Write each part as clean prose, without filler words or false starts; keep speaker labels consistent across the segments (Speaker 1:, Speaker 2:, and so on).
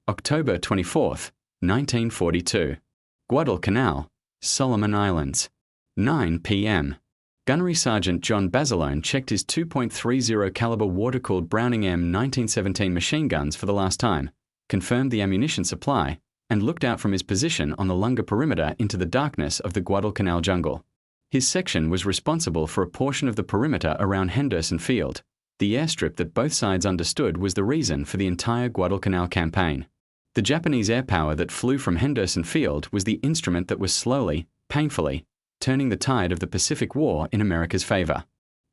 Speaker 1: October 24th, 1942. Guadalcanal, Solomon Islands. 9 p.m. Gunnery Sergeant John Basilone checked his 2.30 caliber water-cooled Browning M 1917 machine guns for the last time, confirmed the ammunition supply, and looked out from his position on the Lunga perimeter into the darkness of the Guadalcanal jungle. His section was responsible for a portion of the perimeter around Henderson Field. The airstrip that both sides understood was the reason for the entire Guadalcanal campaign. The Japanese air power that flew from Henderson Field was the instrument that was slowly, painfully, turning the tide of the Pacific War in America's favor.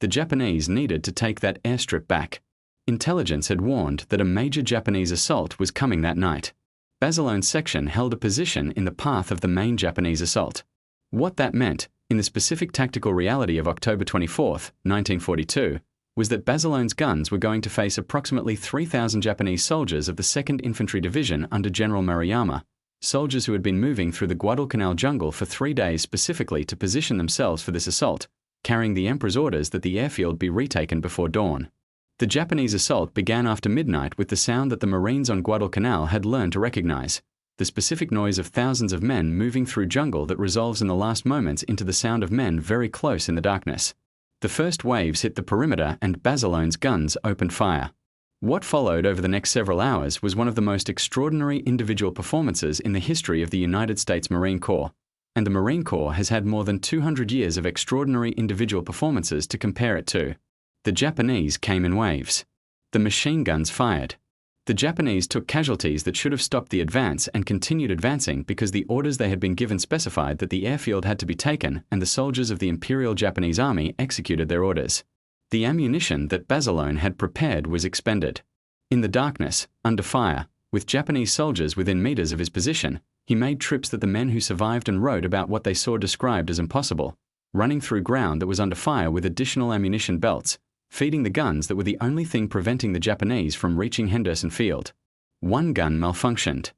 Speaker 1: The Japanese needed to take that airstrip back. Intelligence had warned that a major Japanese assault was coming that night. Basilone's section held a position in the path of the main Japanese assault. What that meant, in the specific tactical reality of October 24, 1942, was that Basilone's guns were going to face approximately 3,000 Japanese soldiers of the 2nd Infantry Division under General Maruyama, soldiers who had been moving through the Guadalcanal jungle for 3 days specifically to position themselves for this assault, carrying the Emperor's orders that the airfield be retaken before dawn. The Japanese assault began after midnight with the sound that the Marines on Guadalcanal had learned to recognize, the specific noise of thousands of men moving through jungle that resolves in the last moments into the sound of men very close in the darkness. The first waves hit the perimeter and Basilone's guns opened fire. What followed over the next several hours was one of the most extraordinary individual performances in the history of the United States Marine Corps, and the Marine Corps has had more than 200 years of extraordinary individual performances to compare it to. The Japanese came in waves. The machine guns fired. The Japanese took casualties that should have stopped the advance and continued advancing because the orders they had been given specified that the airfield had to be taken, and the soldiers of the Imperial Japanese Army executed their orders. The ammunition that Basilone had prepared was expended. In the darkness, under fire, with Japanese soldiers within meters of his position, he made trips that the men who survived and wrote about what they saw described as impossible, running through ground that was under fire with additional ammunition belts, feeding the guns that were the only thing preventing the Japanese from reaching Henderson Field. One gun malfunctioned.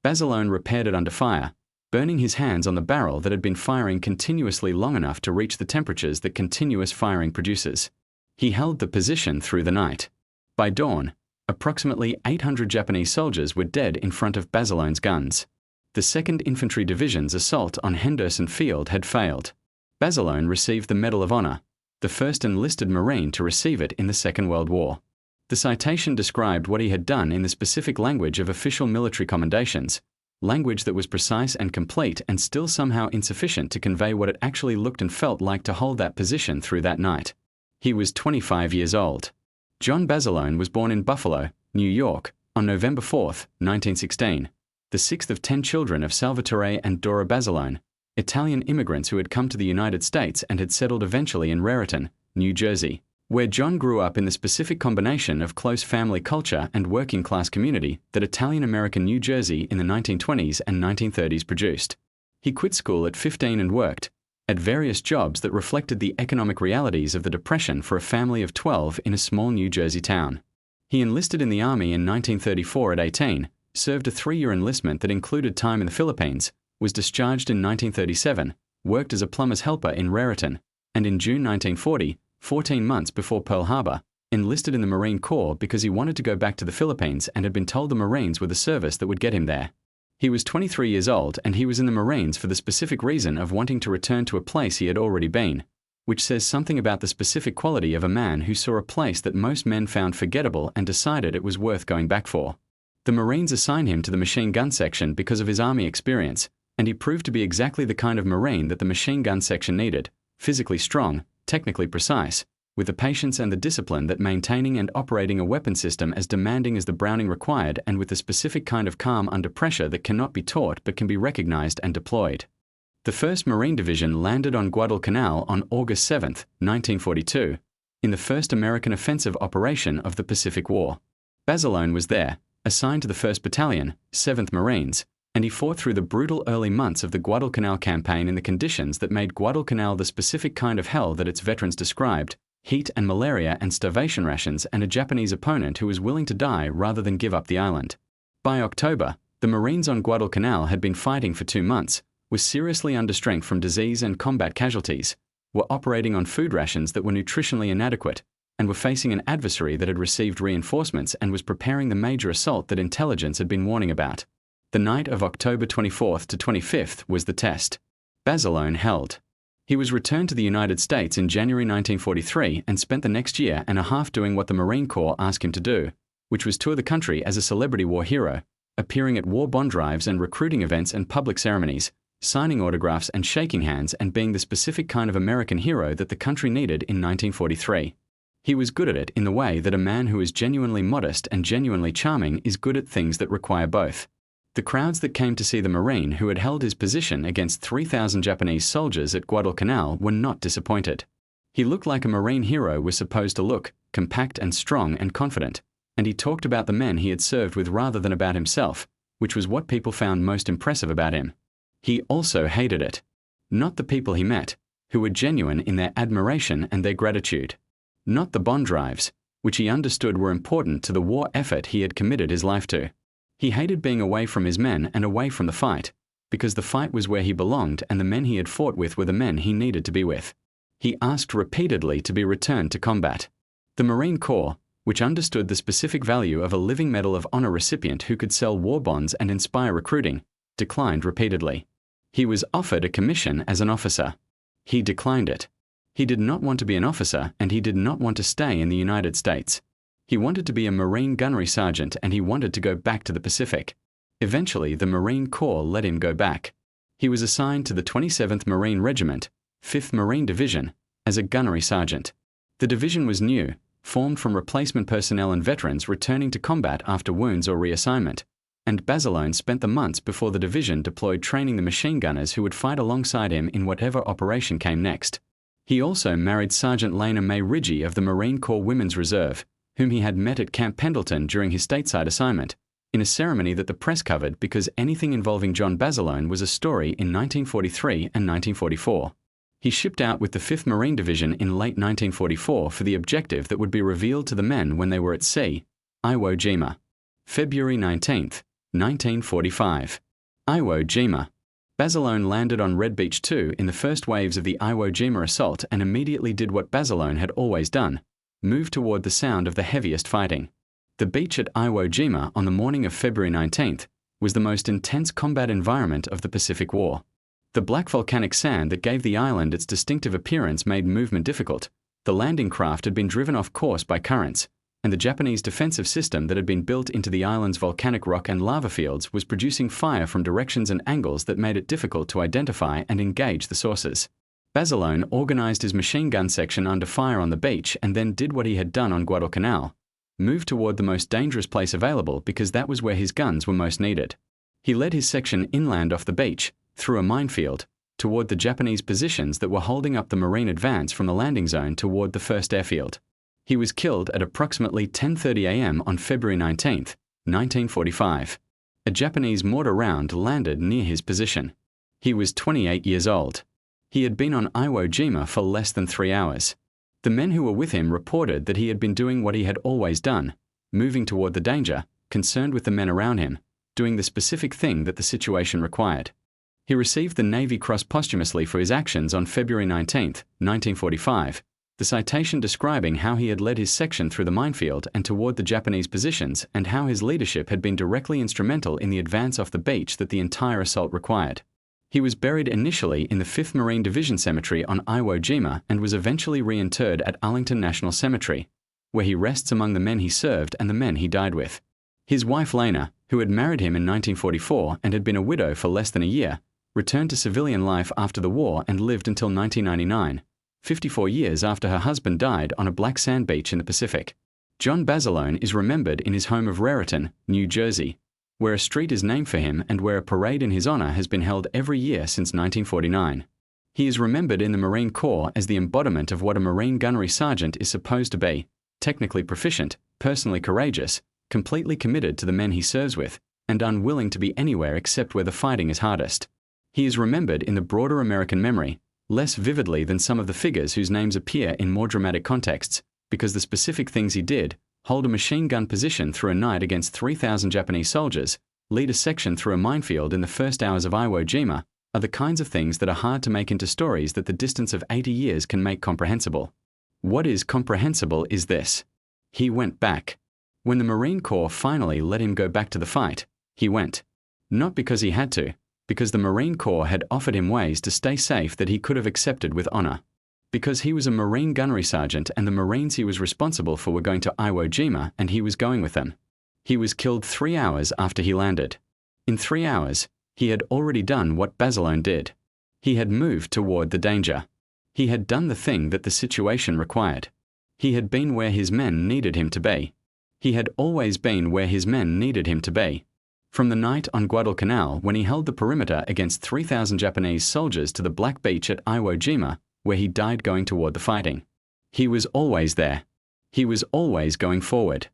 Speaker 1: Basilone repaired it under fire, burning his hands on the barrel that had been firing continuously long enough to reach the temperatures that continuous firing produces. He held the position through the night. By dawn, approximately 800 Japanese soldiers were dead in front of Basilone's guns. The 2nd Infantry Division's assault on Henderson Field had failed. Basilone received the Medal of Honor, the first enlisted Marine to receive it in the Second World War. The citation described what he had done in the specific language of official military commendations, language that was precise and complete and still somehow insufficient to convey what it actually looked and felt like to hold that position through that night. He was 25 years old. John Basilone was born in Buffalo, New York, on November 4, 1916, the 6th of 10 children of Salvatore and Dora Basilone, Italian immigrants who had come to the United States and had settled eventually in Raritan, New Jersey, where John grew up in the specific combination of close family culture and working-class community that Italian-American New Jersey in the 1920s and 1930s produced. He quit school at 15 and worked at various jobs that reflected the economic realities of the Depression for a family of 12 in a small New Jersey town. He enlisted in the Army in 1934 at 18, served a 3-year enlistment that included time in the Philippines, was discharged in 1937, worked as a plumber's helper in Raritan, and in June 1940, 14 months before Pearl Harbor, enlisted in the Marine Corps because he wanted to go back to the Philippines and had been told the Marines were the service that would get him there. He was 23 years old and he was in the Marines for the specific reason of wanting to return to a place he had already been, which says something about the specific quality of a man who saw a place that most men found forgettable and decided it was worth going back for. The Marines assigned him to the machine gun section because of his Army experience, and he proved to be exactly the kind of Marine that the machine gun section needed, physically strong, technically precise, with the patience and the discipline that maintaining and operating a weapon system as demanding as the Browning required, and with the specific kind of calm under pressure that cannot be taught but can be recognized and deployed. The 1st Marine Division landed on Guadalcanal on August 7, 1942, in the first American offensive operation of the Pacific War. Basilone was there, assigned to the 1st Battalion, 7th Marines, and he fought through the brutal early months of the Guadalcanal campaign in the conditions that made Guadalcanal the specific kind of hell that its veterans described: heat and malaria and starvation rations, and a Japanese opponent who was willing to die rather than give up the island. By October, the Marines on Guadalcanal had been fighting for 2 months, were seriously under strength from disease and combat casualties, were operating on food rations that were nutritionally inadequate, and were facing an adversary that had received reinforcements and was preparing the major assault that intelligence had been warning about. The night of October 24th to 25th was the test. Basilone held. He was returned to the United States in January 1943 and spent the next year and a half doing what the Marine Corps asked him to do, which was tour the country as a celebrity war hero, appearing at war bond drives and recruiting events and public ceremonies, signing autographs and shaking hands, and being the specific kind of American hero that the country needed in 1943. He was good at it in the way that a man who is genuinely modest and genuinely charming is good at things that require both. The crowds that came to see the Marine who had held his position against 3,000 Japanese soldiers at Guadalcanal were not disappointed. He looked like a Marine hero was supposed to look, compact and strong and confident, and he talked about the men he had served with rather than about himself, which was what people found most impressive about him. He also hated it. Not the people he met, who were genuine in their admiration and their gratitude. Not the bond drives, which he understood were important to the war effort he had committed his life to. He hated being away from his men and away from the fight, because the fight was where he belonged and the men he had fought with were the men he needed to be with. He asked repeatedly to be returned to combat. The Marine Corps, which understood the specific value of a living Medal of Honor recipient who could sell war bonds and inspire recruiting, declined repeatedly. He was offered a commission as an officer. He declined it. He did not want to be an officer, and he did not want to stay in the United States. He wanted to be a Marine Gunnery Sergeant, and he wanted to go back to the Pacific. Eventually, the Marine Corps let him go back. He was assigned to the 27th Marine Regiment, 5th Marine Division, as a Gunnery Sergeant. The division was new, formed from replacement personnel and veterans returning to combat after wounds or reassignment, and Basilone spent the months before the division deployed training the machine gunners who would fight alongside him in whatever operation came next. He also married Sergeant Lena Mae Riggi of the Marine Corps Women's Reserve, whom he had met at Camp Pendleton during his stateside assignment, in a ceremony that the press covered because anything involving John Basilone was a story in 1943 and 1944. He shipped out with the 5th Marine Division in late 1944 for the objective that would be revealed to the men when they were at sea, Iwo Jima. February 19, 1945. Iwo Jima. Basilone landed on Red Beach 2 in the first waves of the Iwo Jima assault and immediately did what Basilone had always done, move toward the sound of the heaviest fighting. The beach at Iwo Jima on the morning of February 19th was the most intense combat environment of the Pacific War. The black volcanic sand that gave the island its distinctive appearance made movement difficult. The landing craft had been driven off course by currents, and the Japanese defensive system that had been built into the island's volcanic rock and lava fields was producing fire from directions and angles that made it difficult to identify and engage the sources. Basilone organized his machine gun section under fire on the beach and then did what he had done on Guadalcanal, moved toward the most dangerous place available because that was where his guns were most needed. He led his section inland off the beach, through a minefield, toward the Japanese positions that were holding up the Marine advance from the landing zone toward the first airfield. He was killed at approximately 10:30 a.m. on February 19, 1945. A Japanese mortar round landed near his position. He was 28 years old. He had been on Iwo Jima for less than 3 hours. The men who were with him reported that he had been doing what he had always done, moving toward the danger, concerned with the men around him, doing the specific thing that the situation required. He received the Navy Cross posthumously for his actions on February 19, 1945, the citation describing how he had led his section through the minefield and toward the Japanese positions and how his leadership had been directly instrumental in the advance off the beach that the entire assault required. He was buried initially in the 5th Marine Division Cemetery on Iwo Jima and was eventually reinterred at Arlington National Cemetery, where he rests among the men he served and the men he died with. His wife Lena, who had married him in 1944 and had been a widow for less than a year, returned to civilian life after the war and lived until 1999, 54 years after her husband died on a black sand beach in the Pacific. John Basilone is remembered in his home of Raritan, New Jersey, where a street is named for him and where a parade in his honor has been held every year since 1949. He is remembered in the Marine Corps as the embodiment of what a Marine Gunnery Sergeant is supposed to be: technically proficient, personally courageous, completely committed to the men he serves with, and unwilling to be anywhere except where the fighting is hardest. He is remembered in the broader American memory, less vividly than some of the figures whose names appear in more dramatic contexts, because the specific things he did, hold a machine gun position through a night against 3,000 Japanese soldiers, lead a section through a minefield in the first hours of Iwo Jima, are the kinds of things that are hard to make into stories that the distance of 80 years can make comprehensible. What is comprehensible is this. He went back. When the Marine Corps finally let him go back to the fight, he went. Not because he had to, because the Marine Corps had offered him ways to stay safe that he could have accepted with honor. Because he was a Marine Gunnery Sergeant and the Marines he was responsible for were going to Iwo Jima and he was going with them. He was killed 3 hours after he landed. In 3 hours, he had already done what Basilone did. He had moved toward the danger. He had done the thing that the situation required. He had been where his men needed him to be. He had always been where his men needed him to be. From the night on Guadalcanal when he held the perimeter against 3,000 Japanese soldiers to the Black Beach at Iwo Jima, where he died going toward the fighting. He was always there. He was always going forward.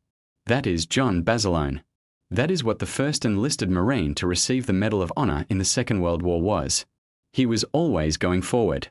Speaker 1: That is John Basilone. That is what the first enlisted Marine to receive the Medal of Honor in the Second World War was. He was always going forward.